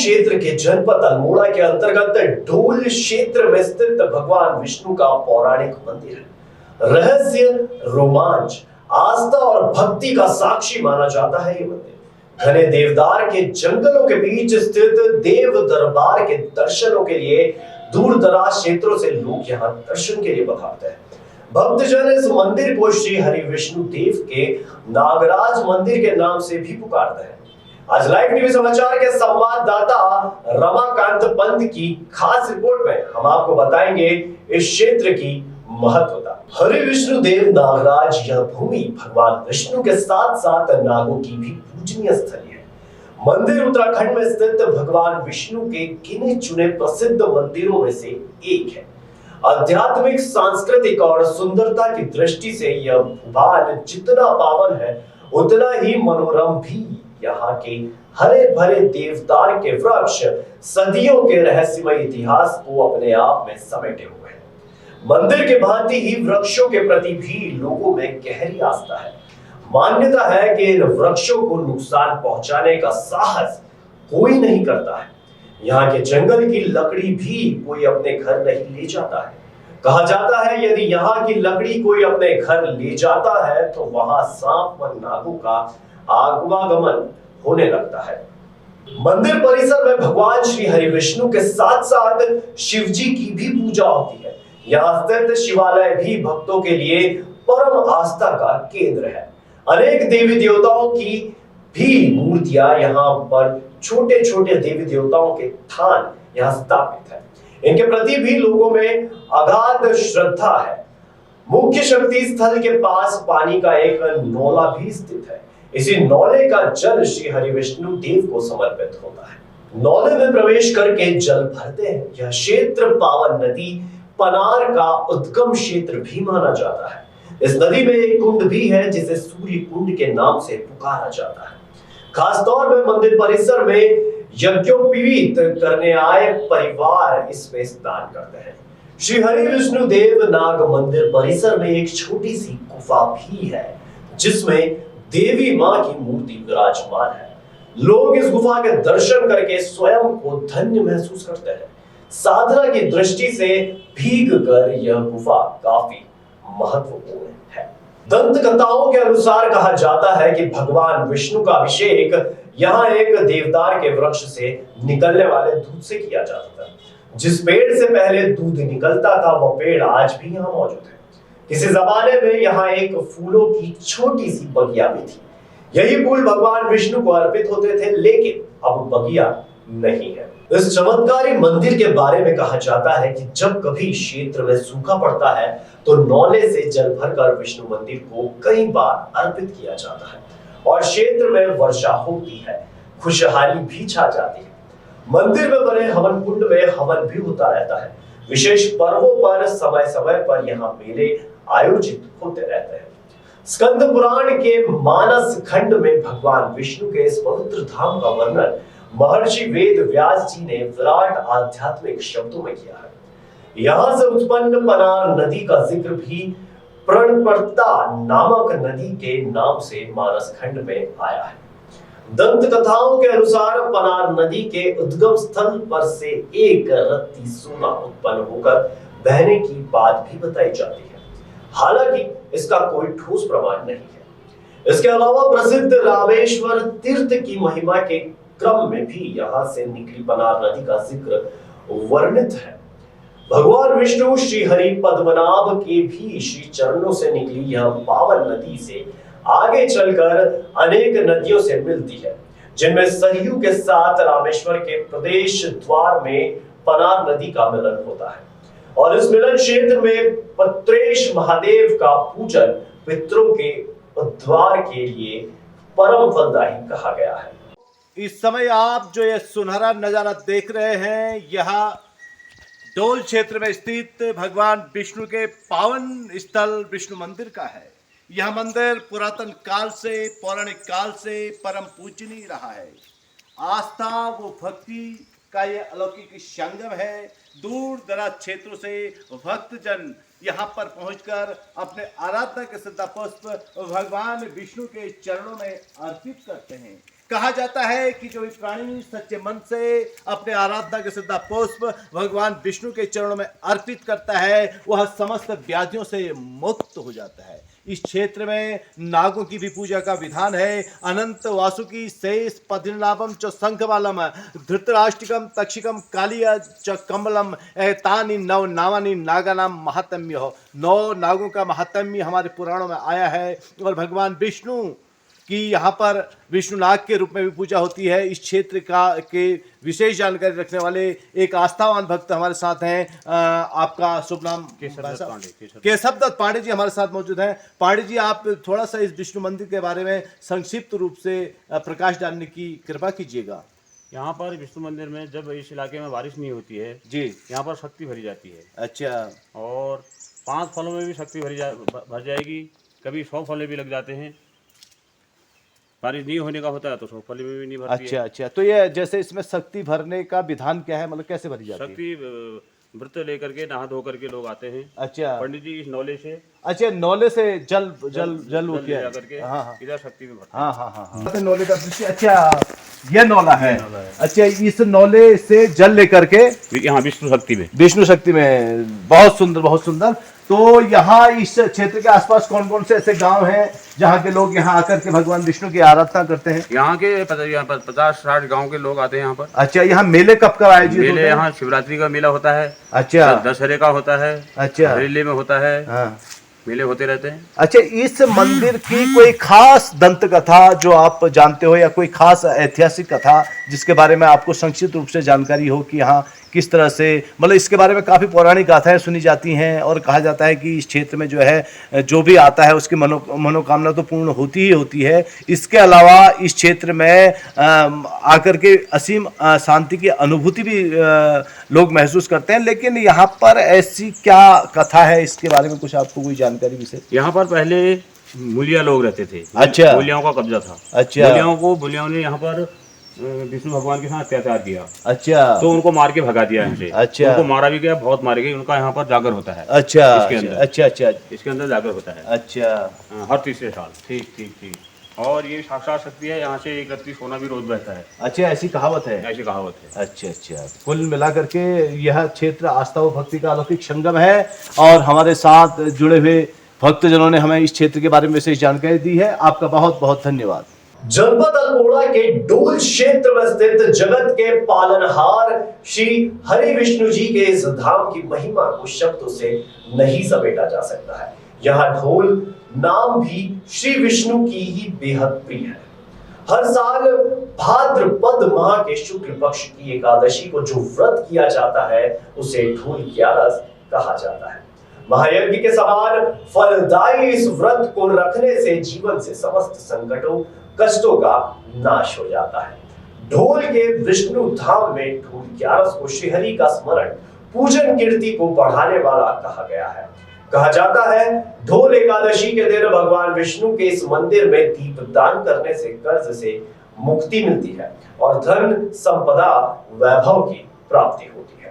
क्षेत्र के जनपद अल्मोड़ा के अंतर्गत डोल क्षेत्र में स्थित भगवान विष्णु का पौराणिक मंदिर है। रहस्य, रोमांच, आस्था और भक्ति का साक्षी माना जाता है ये मंदिर। घने देवदार के जंगलों के बीच स्थित देव दरबार के दर्शनों के लिए दूर दराज क्षेत्रों से लोग यहाँ दर्शन के लिए पधारते हैं। भक्तजन इस मंदिर को श्री हरि विष्णु देव के नागराज मंदिर के नाम से भी पुकारते हैं। आज लाइव टीवी समाचार के संवाददाता रमाकांत पंत की खास रिपोर्ट में हम आपको बताएंगे इस क्षेत्र की महत्वता। हरि विष्णु देव नागराज यह भूमि भगवान विष्णु के साथ साथ नागों की भी पूजनीय स्थली है। मंदिर उत्तराखंड में स्थित भगवान विष्णु के गिने चुने प्रसिद्ध मंदिरों में से एक है। आध्यात्मिक, सांस्कृतिक और सुंदरता की दृष्टि से यह भूभाग जितना पावन है उतना ही मनोरम भी। यहाँ के हरे भरे देवदार के वृक्ष सदियों के रहस्यमय इतिहास को अपने आप में समेटे हुए हैं। मंदिर के भांति ही वृक्षों के प्रति भी लोगों में गहरी आस्था है। मान्यता है कि इन वृक्षों को नुकसान पहुंचाने का साहस कोई नहीं करता है। यहाँ के जंगल की लकड़ी भी कोई अपने घर नहीं ले जाता है। कहा जाता है यदि यहाँ की लकड़ी कोई अपने घर ले जाता है तो वहां सांप व नागों का आगमन होने लगता है। मंदिर परिसर में भगवान श्री हरि विष्णु के साथ साथ शिव जी की भी पूजा होती है। यहाँ स्थित शिवालय भी भक्तों के लिए परम आस्था का केंद्र है। अनेक देवी देवताओं की भी मूर्तियां यहाँ पर, छोटे छोटे देवी देवताओं के थान यहाँ स्थापित है। इनके प्रति भी लोगों में अगाध श्रद्धा है। मुख्य शक्ति स्थल के पास पानी का एक नौला भी स्थित है। इसी नौले का जल श्री हरि विष्णु देव को समर्पित होता है। नौले में प्रवेश करके जल भरते हैं। यह क्षेत्र पावन नदी पनार का उद्गम क्षेत्र भी माना जाता है। इस नदी में एक कुंड भी है जिसे सूर्य कुंड के नाम से पुकारा जाता है। खासतौर में मंदिर परिसर में यज्ञोपवीत करने आए परिवार इसमें स्नान करते हैं। श्री हरि विष्णु देव नाग मंदिर परिसर में एक छोटी सी गुफा भी है जिसमें देवी मां की मूर्ति विराजमान है। लोग इस गुफा के दर्शन करके स्वयं को धन्य महसूस करते हैं। साधना की दृष्टि से भीग कर यह गुफा काफी महत्वपूर्ण है। दंत कथाओं के अनुसार कहा जाता है कि भगवान विष्णु का अभिषेक यहाँ एक देवदार के वृक्ष से निकलने वाले दूध से किया जाता था। जिस पेड़ से पहले दूध निकलता था वह पेड़ आज भी यहाँ मौजूद है। किसी जमाने में यहाँ एक फूलों की छोटी सी बगिया भी थी। यही फूल भगवान विष्णु को अर्पित होते थे, लेकिन अब बगिया नहीं है। इस चमत्कारी मंदिर के बारे में कहा जाता है कि जब कभी क्षेत्र में सूखा पड़ता है तो नौले से जल भरकर विष्णु मंदिर को कई बार अर्पित किया जाता है और क्षेत्र में वर्षा होती है, खुशहाली भी छा जाती है। मंदिर में बने हवन कुंड में हवन भी होता रहता है। विशेष पर्वों पर समय समय पर यहाँ मेले आयोजित होते रहते हैं। स्कंद पुराण के मानस खंड में भगवान विष्णु के इस पवित्र धाम का वर्णन महर्षि वेद व्यास जी ने विराट आध्यात्मिक शब्दों में किया है। यहां से उत्पन्न पनार नदी का जिक्र भी प्रणपर्ता नामक नदी के नाम से मानस खंड में आया है। दंत कथाओं के अनुसार पनार नदी के उद्गम स्थल पर से एक रत्ती सोना उत्पन्न होकर बहने की बात भी बताई जाती है। हालांकि इसका कोई ठोस प्रमाण नहीं है। इसके अलावा प्रसिद्ध रामेश्वर तीर्थ की महिमा के क्रम में भी यहाँ से निकली पनार नदी का जिक्र वर्णित है। भगवान विष्णु श्री हरि पद्मनाभ के भी श्री चरणों से निकली यह पावन नदी से आगे चलकर अनेक नदियों से मिलती है, जिनमें सरयू के साथ रामेश्वर के प्रदेश द्वार में पनार नदी का मिलन होता है और इस मिलन क्षेत्र में पत्रेश महादेव का पूजन पितरों के उद्धार के लिए परम फलदायी कहा गया है। इस समय आप जो ये सुनहरा नजारा देख रहे हैं, यह डोल क्षेत्र में स्थित भगवान विष्णु के पावन स्थल विष्णु मंदिर का है। यह मंदिर पुरातन काल से, पौराणिक काल से परम पूजनीय रहा है। आस्था व भक्ति का ये अलौकिक संगम है। दूर दराज क्षेत्रों से भक्तजन यहाँ पर पहुंचकर अपने आराधना के श्रद्धा पुष्प भगवान विष्णु के चरणों में अर्पित करते हैं। कहा जाता है कि जो भी प्राणी सच्चे मन से अपने आराधना के श्रद्धा पुष्प भगवान विष्णु के चरणों में अर्पित करता है, वह समस्त व्याधियों से मुक्त हो जाता है। इस क्षेत्र में नागों की भी पूजा का विधान है। अनंत वासुकी शेष पद्मनाभम च शंखवालम धृतराष्ट्रिकम तक्षिकम कालिया च कमलम एतानि नव नामानि नागानाम महात्म्य हो। 9 नागों का महात्म्य हमारे पुराणों में आया है और भगवान विष्णु कि यहाँ पर विष्णुनाग के रूप में भी पूजा होती है। इस क्षेत्र के विशेष जानकारी रखने वाले एक आस्थावान भक्त हमारे साथ हैं। आपका शुभ नाम? केशव दत्त पांडे जी हमारे साथ मौजूद हैं। पांडे जी, आप थोड़ा सा इस विष्णु मंदिर के बारे में संक्षिप्त रूप से प्रकाश डालने की कृपा कीजिएगा। यहाँ पर विष्णु मंदिर में जब इस इलाके में बारिश नहीं होती है जी, यहाँ पर शक्ति भरी जाती है। अच्छा। और 5 फलों में भी शक्ति भर जाएगी। कभी 100 फलें भी लग जाते हैं। बारिश नहीं होने का होता है तो 100 फलें में भी नहीं भरती अच्छा अच्छा। तो ये जैसे इसमें शक्ति भरने का विधान क्या है, मतलब कैसे भरी जाती है? शक्ति व्रत लेकर के नहा धो करके लोग आते हैं। अच्छा। पंडित जी इस नौले से, अच्छा, नौले से जल ले करके हाँ इधर शक्ति में भरते हाँ हाँ हाँ हाँ। नौले का दृश्य, अच्छा ये नौला है। अच्छा, इस नौले से जल लेकर के यहाँ विष्णु शक्ति में बहुत सुंदर बहुत सुंदर। तो यहाँ इस क्षेत्र के आसपास कौन कौन से ऐसे गांव हैं जहाँ के लोग यहाँ आकर के भगवान विष्णु की आराधना करते हैं? यहाँ के 50-60 गांव के लोग आते हैं यहाँ पर। अच्छा, यहाँ मेले कब कब आयोजित होते हैं? मेले यहाँ शिवरात्रि का मेला होता है। अच्छा। दशहरे का होता है। अच्छा। हरेली में होता है। हाँ। मेले होते रहते हैं। अच्छा, इस मंदिर की कोई खास दंत कथा जो आप जानते हो या कोई खास ऐतिहासिक कथा जिसके बारे में आपको संक्षिप्त रूप से जानकारी हो कि यहाँ किस तरह से, मतलब इसके बारे में काफ़ी पौराणिक गाथाएं सुनी जाती हैं और कहा जाता है कि इस क्षेत्र में जो है जो भी आता है उसकी मनोकामना तो पूर्ण होती ही होती है। इसके अलावा इस क्षेत्र में आकर के असीम शांति की अनुभूति भी लोग महसूस करते हैं। लेकिन यहाँ पर ऐसी क्या कथा है, इसके बारे में कुछ आपको कोई जानकारी विशेष? यहाँ पर पहले मूलिया लोग रहते थे। अच्छा। मूलियाओं का कब्जा था। अच्छा। मूलियाओं ने यहाँ पर विष्णु भगवान के साथ अत्याचार किया। अच्छा। तो उनको मार के भगा दिया यहाँ से। अच्छा। उनको मारा भी गया, बहुत मारे गए। उनका यहाँ पर जागर होता है। अच्छा। इसके अंदर। अच्छा अच्छा। इसके अंदर जागर होता है। अच्छा। हर तीसरे साल। ठीक ठीक ठीक। और ये साक्षात शक्ति है। यहाँ से 1 रत्ती सोना भी रोज बहता है। अच्छा, ऐसी कहावत है? ऐसी कहावत है। अच्छा अच्छा। कुल मिलाकर के यह क्षेत्र आस्था व भक्ति का अलौकिक संगम है और हमारे साथ जुड़े हुए भक्तजनों ने हमें इस क्षेत्र के बारे में विशेष जानकारी दी है। आपका बहुत बहुत धन्यवाद। जनपद अल्मोड़ा के डोल क्षेत्र में स्थित जगत के पालनहार श्री हरि विष्णु जी के इस धाम की महिमा को शब्दों से नहीं समेटा जा सकता है। यहाँ ढोल नाम भी श्री विष्णु की ही बेहद प्रिय है। हर साल भाद्रपद माह के शुक्ल पक्ष की एकादशी को जो व्रत किया जाता है उसे ढोल ग्यारस कहा जाता है। महायज्ञ के समान फलदायी इस व्रत को रखने से जीवन से समस्त संकटों कष्टों का नाश हो जाता है। ढोल के विष्णु धाम में ढोल ग्यारस को श्रीहरि का स्मरण पूजन कीर्ति को बढ़ाने वाला कहा गया है। कहा जाता है ढोल एकादशी के दिन भगवान विष्णु के इस मंदिर में दीपदान करने से कर्ज से मुक्ति मिलती है और धन संपदा वैभव की प्राप्ति होती है।